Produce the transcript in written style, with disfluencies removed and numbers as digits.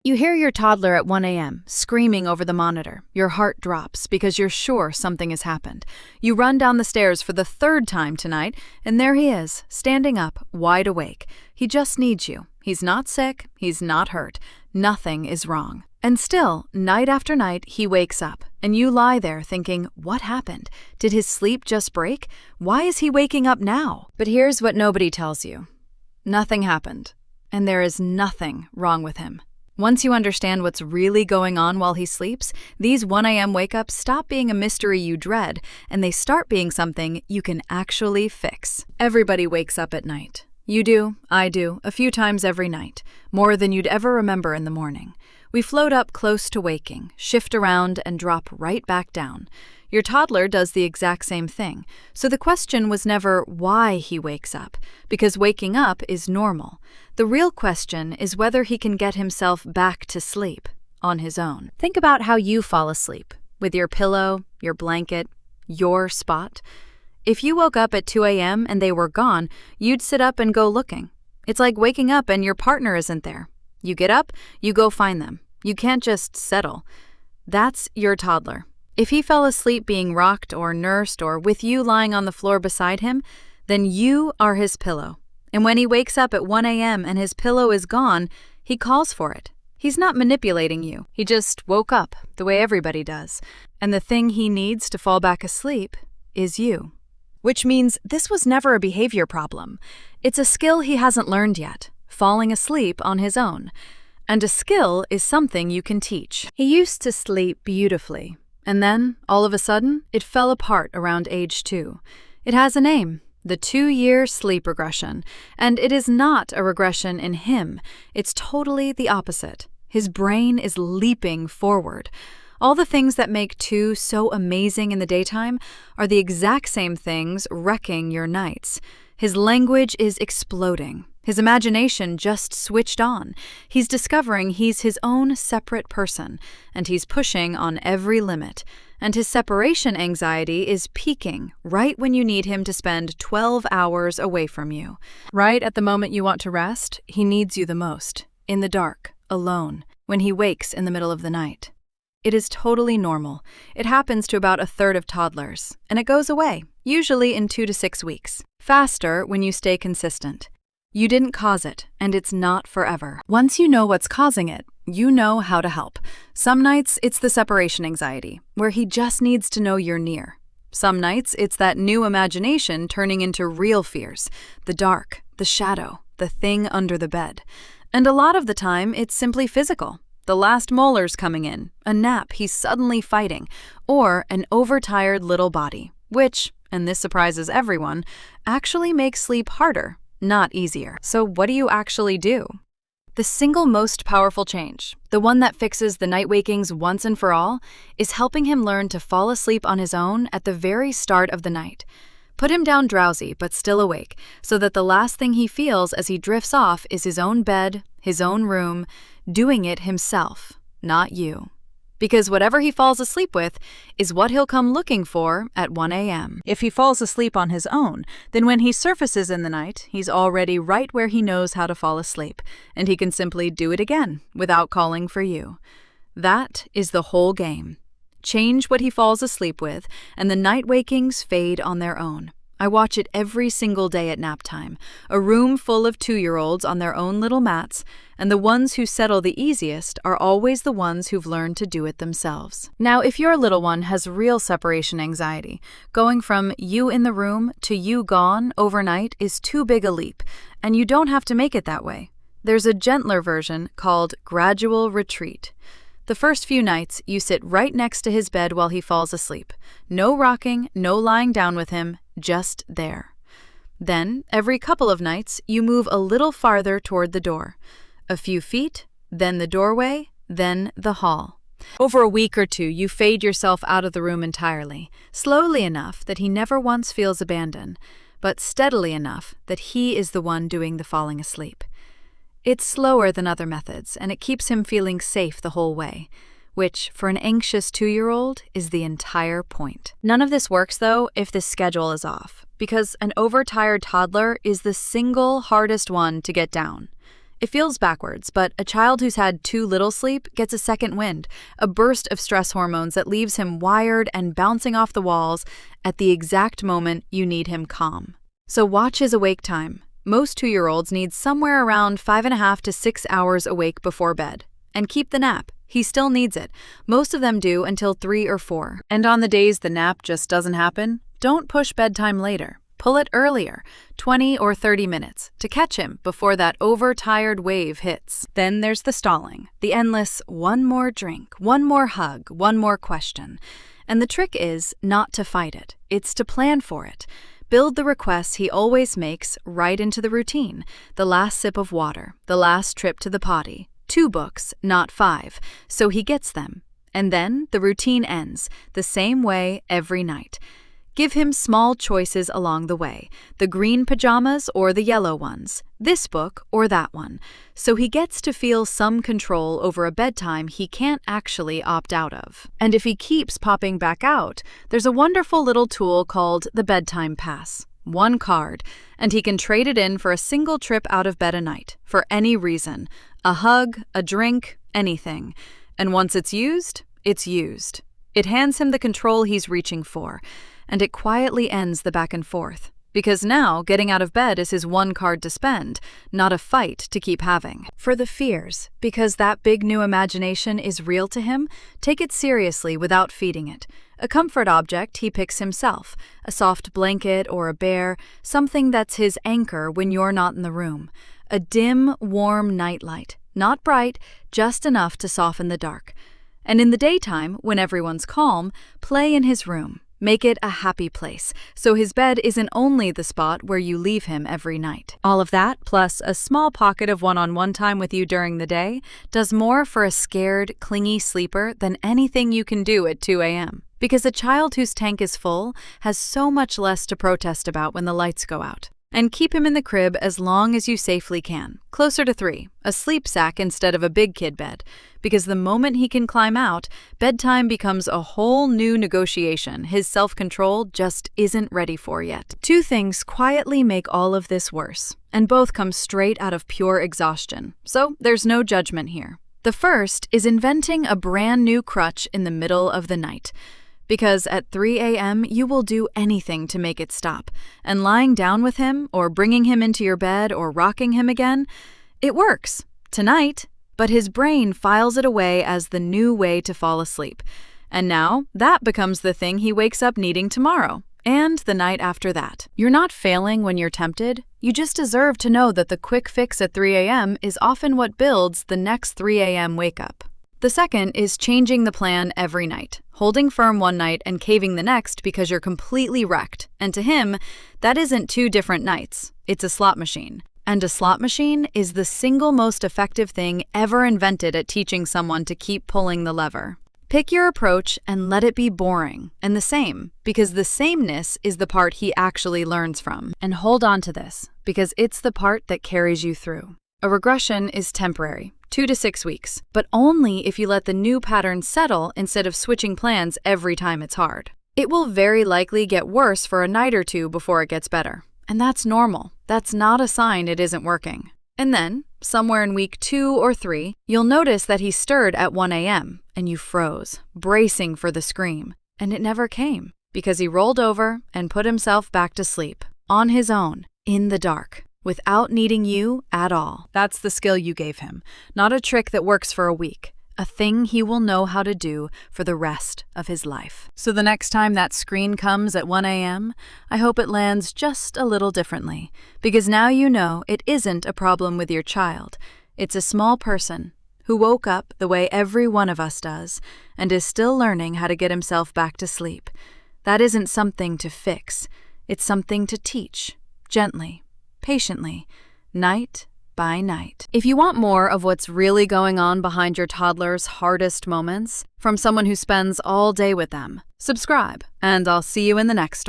You hear your toddler at 1 a.m. screaming over the monitor. Your heart drops because you're sure something has happened. You run down the stairs for the third time tonight, and there he is, standing up, wide awake. He just needs you. He's not sick. He's not hurt. Nothing is wrong. And still, night after night, he wakes up, and you lie there thinking, what happened? Did his sleep just break? Why is he waking up now? But here's what nobody tells you. Nothing happened, and there is nothing wrong with him. Once you understand what's really going on while he sleeps, these 1 a.m. wake-ups stop being a mystery you dread, and they start being something you can actually fix. Everybody wakes up at night. You do, I do, a few times every night, more than you'd ever remember in the morning. We float up close to waking, shift around, and drop right back down. Your toddler does the exact same thing, so the question was never why he wakes up, because waking up is normal. The real question is whether he can get himself back to sleep on his own. Think about how you fall asleep, with your pillow, your blanket, your spot. If you woke up at 2 a.m. and they were gone, you'd sit up and go looking. It's like waking up and your partner isn't there. You get up, you go find them. You can't just settle. That's your toddler. If he fell asleep being rocked or nursed or with you lying on the floor beside him, then you are his pillow. And when he wakes up at 1 a.m. and his pillow is gone, he calls for it. He's not manipulating you. He just woke up the way everybody does. And the thing he needs to fall back asleep is you. Which means this was never a behavior problem. It's a skill he hasn't learned yet, falling asleep on his own. And a skill is something you can teach. He used to sleep beautifully. And then, all of a sudden, it fell apart around age 2. It has a name, the 2-year sleep regression, and it is not a regression in him. It's totally the opposite. His brain is leaping forward. All the things that make 2 so amazing in the daytime are the exact same things wrecking your nights. His language is exploding. His imagination just switched on. He's discovering he's his own separate person, and he's pushing on every limit. And his separation anxiety is peaking right when you need him to spend 12 hours away from you. Right at the moment you want to rest, he needs you the most, in the dark, alone, when he wakes in the middle of the night. It is totally normal. It happens to about a third of toddlers, and it goes away, usually in 2 to 6 weeks. Faster when you stay consistent. You didn't cause it, and it's not forever. Once you know what's causing it, you know how to help. Some nights, it's the separation anxiety, where he just needs to know you're near. Some nights, it's that new imagination turning into real fears, the dark, the shadow, the thing under the bed. And a lot of the time, it's simply physical. The last molar's coming in, a nap he's suddenly fighting, or an overtired little body, which, and this surprises everyone, actually makes sleep harder, not easier. So what do you actually do? The single most powerful change, the one that fixes the night wakings once and for all, is helping him learn to fall asleep on his own at the very start of the night. Put him down drowsy but still awake, so that the last thing he feels as he drifts off is his own bed, his own room, doing it himself, not you. Because whatever he falls asleep with is what he'll come looking for at 1 a.m. If he falls asleep on his own, then when he surfaces in the night, he's already right where he knows how to fall asleep, and he can simply do it again without calling for you. That is the whole game. Change what he falls asleep with, and the night wakings fade on their own. I watch it every single day at nap time, a room full of 2-year-olds on their own little mats, and the ones who settle the easiest are always the ones who've learned to do it themselves. Now, if your little one has real separation anxiety, going from you in the room to you gone overnight is too big a leap, and you don't have to make it that way. There's a gentler version called gradual-retreat. The first few nights, you sit right next to his bed while he falls asleep. No rocking, no lying down with him, just there. Then, every couple of nights, you move a little farther toward the door. A few feet, then the doorway, then the hall. Over a week or 2, you fade yourself out of the room entirely, slowly enough that he never once feels abandoned, but steadily enough that he is the one doing the falling asleep. It's slower than other methods, and it keeps him feeling safe the whole way, which, for an anxious 2-year-old, is the entire point. None of this works, though, if the schedule is off, because an overtired toddler is the single hardest one to get down. It feels backwards, but a child who's had too little sleep gets a second wind, a burst of stress hormones that leaves him wired and bouncing off the walls at the exact moment you need him calm. So watch his awake time. Most 2-year-olds need somewhere around 5.5 to 6 hours awake before bed. And keep the nap. He still needs it. Most of them do until 3 or 4. And on the days the nap just doesn't happen, don't push bedtime later. Pull it earlier, 20 or 30 minutes, to catch him before that overtired wave hits. Then there's the stalling, the endless one more drink, one more hug, one more question. And the trick is not to fight it. It's to plan for it. Build the requests he always makes right into the routine. The last sip of water, the last trip to the potty. 2 books, not 5, so he gets them. And then the routine ends, the same way every night. Give him small choices along the way, the green pajamas or the yellow ones, this book or that one, so he gets to feel some control over a bedtime he can't actually opt out of. And if he keeps popping back out, there's a wonderful little tool called the bedtime pass. 1 card, and he can trade it in for a single trip out of bed a night, for any reason, a hug, a drink, anything. And once it's used, it's used. It hands him the control he's reaching for, and it quietly ends the back and forth. Because now, getting out of bed is his 1 card to spend, not a fight to keep having. For the fears, because that big new imagination is real to him, take it seriously without feeding it. A comfort object he picks himself, a soft blanket or a bear, something that's his anchor when you're not in the room. A dim, warm nightlight, not bright, just enough to soften the dark. And in the daytime, when everyone's calm, play in his room. Make it a happy place, so his bed isn't only the spot where you leave him every night. All of that, plus a small pocket of one-on-one time with you during the day, does more for a scared, clingy sleeper than anything you can do at 2 a.m. Because a child whose tank is full has so much less to protest about when the lights go out. And keep him in the crib as long as you safely can, closer to 3, a sleep sack instead of a big kid bed, because the moment he can climb out, bedtime becomes a whole new negotiation his self-control just isn't ready for yet. 2 things quietly make all of this worse, and both come straight out of pure exhaustion, so there's no judgment here. The first is inventing a brand new crutch in the middle of the night. Because at 3 a.m. you will do anything to make it stop, and lying down with him, or bringing him into your bed, or rocking him again, it works, tonight, but his brain files it away as the new way to fall asleep. And now, that becomes the thing he wakes up needing tomorrow, and the night after that. You're not failing when you're tempted, you just deserve to know that the quick fix at 3 a.m. is often what builds the next 3 a.m. wake-up. The second is changing the plan every night, holding firm one night and caving the next because you're completely wrecked. And to him, that isn't 2 different nights. It's a slot machine. And a slot machine is the single most effective thing ever invented at teaching someone to keep pulling the lever. Pick your approach and let it be boring and the same, because the sameness is the part he actually learns from. And hold on to this, because it's the part that carries you through. A regression is temporary, 2 to 6 weeks, but only if you let the new pattern settle instead of switching plans every time it's hard. It will very likely get worse for a night or 2 before it gets better. And that's normal. That's not a sign it isn't working. And then, somewhere in week 2 or 3, you'll notice that he stirred at 1 a.m. and you froze, bracing for the scream. And it never came, because he rolled over and put himself back to sleep, on his own, in the dark, without needing you at all. That's the skill you gave him, not a trick that works for a week, a thing he will know how to do for the rest of his life. So the next time that screen comes at 1 a.m., I hope it lands just a little differently, because now you know it isn't a problem with your child. It's a small person who woke up the way every one of us does and is still learning how to get himself back to sleep. That isn't something to fix. It's something to teach, gently, patiently, night by night. If you want more of what's really going on behind your toddler's hardest moments, from someone who spends all day with them, subscribe, and I'll see you in the next one.